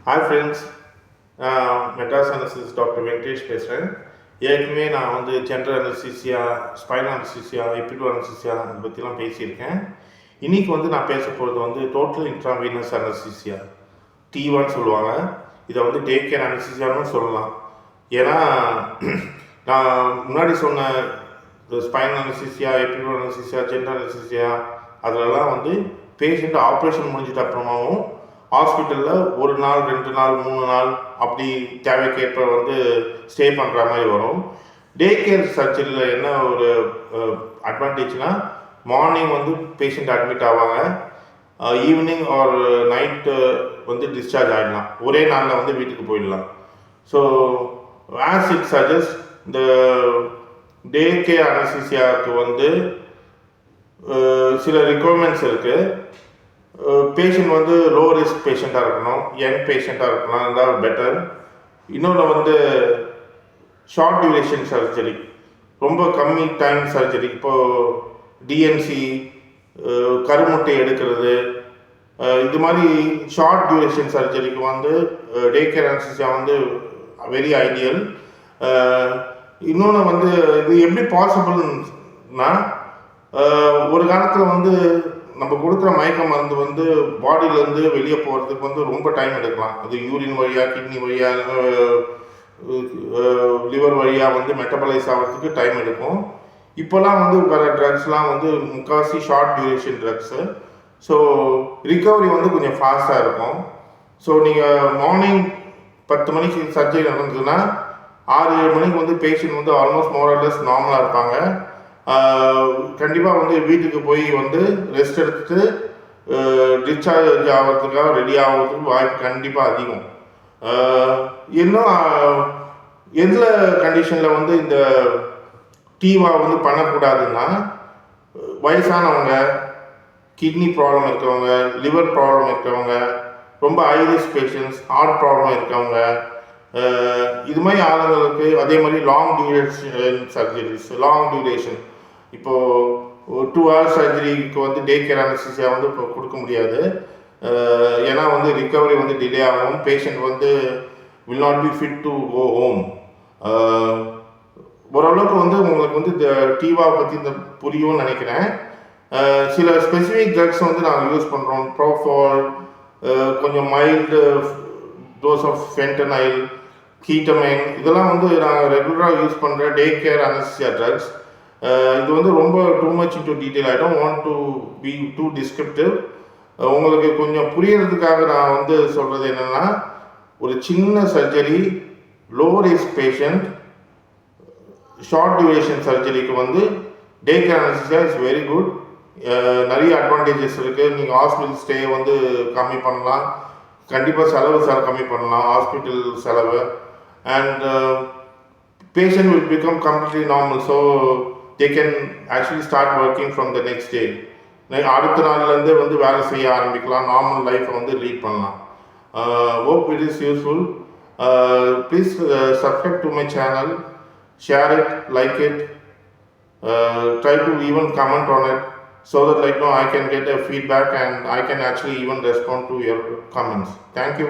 Hi friends, Madras anaesthetist doctor Venkatesh பேசுகிறேன். ஏற்கனவே நான் வந்து general anaesthesia, spinal anaesthesia, epidural anaesthesia அதை பற்றிலாம் பேசியிருக்கேன். இன்றைக்கி வந்து நான் பேச போகிறது வந்து டோட்டல் இன்ட்ராவீனஸ் அனஸ்தீசியா, T1 சொல்லுவாங்க. இதை வந்து டே கேர் அனஸ்தீசியான்னு சொல்லலாம். ஏன்னா நான் முன்னாடி சொன்ன spinal anaesthesia, epidural anaesthesia, general anaesthesia அதிலெல்லாம் வந்து பேஷண்ட் ஆப்ரேஷன் முடிஞ்சிட்ட அப்புறமாவும் ஹாஸ்பிட்டலில் 1 நாள் 2 நாள் 3 நாள் அப்படி தேவைக்கேற்ப வந்து ஸ்டே பண்ணுற மாதிரி வரும். டே கேர் சர்ஜரியில் என்ன ஒரு அட்வான்டேஜ்னால், மார்னிங் வந்து பேஷண்ட் அட்மிட் ஆவாங்க, ஈவினிங் ஆர் நைட்டு வந்து டிஸ்சார்ஜ் ஆகிடலாம், ஒரே நாளில் வந்து வீட்டுக்கு போயிடலாம். ஸோ ஆஸ் இட் சஜஸ்ட், இந்த டே கேர் அனஸ்தீசியாவுக்கு வந்து சில ரிக்குவயர்மெண்ட்ஸ் இருக்குது. பேஷண்ட் வந்து லோ ரிஸ்க் பேஷண்ட்டாக இருக்கணும், யங் பேஷண்ட்டாக இருக்கலாம், இருந்தால் பெட்டர். இன்னொன்று வந்து ஷார்ட் டியூரேஷன் சர்ஜரி, ரொம்ப கம்மி டைம் சர்ஜரி. இப்போது டிஎன்சி, கருமுட்டை எடுக்கிறது, இது மாதிரி ஷார்ட் டியூரேஷன் சர்ஜரிக்கு வந்து டே கேர் அனஸ்தீசியா வந்து வெரி ஐடியல். இன்னொன்று வந்து இது எப்படி பாசிபிள்னா, ஒரு காலத்தில் வந்து நம்ம கொடுக்குற மயக்க மருந்து வந்து பாடியிலேருந்து வெளியே போகிறதுக்கு வந்து ரொம்ப டைம் எடுக்கலாம். அது யூரின் வழியாக, கிட்னி வழியாக, லிவர் வழியாக வந்து மெட்டபலைஸ் ஆகிறதுக்கு டைம் எடுக்கும். இப்போல்லாம் வந்து வர ட்ரக்ஸ்லாம் வந்து முக்கால்வாசி short duration drugs. So recovery வந்து கொஞ்சம் ஃபாஸ்ட்டாக இருக்கும். ஸோ நீங்கள் மார்னிங் 10 மணிக்கு சர்ஜரி நடந்ததுன்னா 6-7 மணிக்கு வந்து பேஷண்ட் வந்து ஆல்மோஸ்ட் மோரலஸ் நார்மலாக இருப்பாங்க. கண்டிப்பாக வந்து வீட்டுக்கு போய் வந்து ரெஸ்ட் எடுத்துட்டு டிஸ்சார்ஜ் ஆகிறதுக்காக ரெடி ஆகிறதுக்கு வாய்ப்பு கண்டிப்பாக அதிகம். இன்னும் எதில் கண்டிஷனில் வந்து இந்த டீவா வந்து பண்ணக்கூடாதுன்னா, வயசானவங்க, கிட்னி ப்ராப்ளம் இருக்கவங்க, லிவர் ப்ராப்ளம் இருக்கவங்க, ரொம்ப high risk patients, heart problem இருக்கவங்க, இது மாதிரி ஆளுங்களுக்கு. அதே மாதிரி long duration surgeries, long duration, இப்போது 2 hours சர்ஜரிக்கு வந்து டே கேர் அனஸ்தீசியா வந்து இப்போ கொடுக்க முடியாது. ஏன்னா வந்து ரிகவரி வந்து டிலே ஆகும், பேஷண்ட் வந்து will not be fit to go home. ஓரளவுக்கு வந்து உங்களுக்கு வந்து இந்த டீவா பற்றி இந்த புரியும்னு நினைக்கிறேன். சில ஸ்பெசிஃபிக் ட்ரக்ஸ் வந்து நாங்கள் யூஸ் பண்ணுறோம். ப்ரோஃபால், கொஞ்சம் மைல்டு டோஸ் ஆஃப் ஃபென்டனைல், கீட்டமைன், இதெல்லாம் வந்து நாங்கள் ரெகுலராக யூஸ் பண்ணுற டே கேர் அனஸ்தீசியா ட்ரக்ஸ். இது வந்து ரொம்ப too much into detail. I don't want to be too descriptive. உங்களுக்கு கொஞ்சம் புரியறதுக்காக நான் வந்து சொல்கிறது என்னென்னா, ஒரு சின்ன surgery, low risk patient, short duration சர்ஜரிக்கு வந்து day care anaesthesia is very good. நிறைய அட்வான்டேஜஸ் இருக்குது. நீங்கள் ஹாஸ்பிட்டல் ஸ்டே வந்து கம்மி பண்ணலாம், கண்டிப்பாக செலவு கம்மி பண்ணலாம், ஹாஸ்பிட்டல் செலவு. And patient will become completely normal, so they can actually start working from the next day. அடுத்த நாள்லேருந்து வந்து வேலை செய்ய ஆரம்பிக்கலாம், நார்மல் லைஃப்பை வந்து லீட் பண்ணலாம். Hope it is useful. Please subscribe to my channel, share it, like it, try to even comment on it, so that I can get a feedback and I can actually even respond to your comments. Thank you.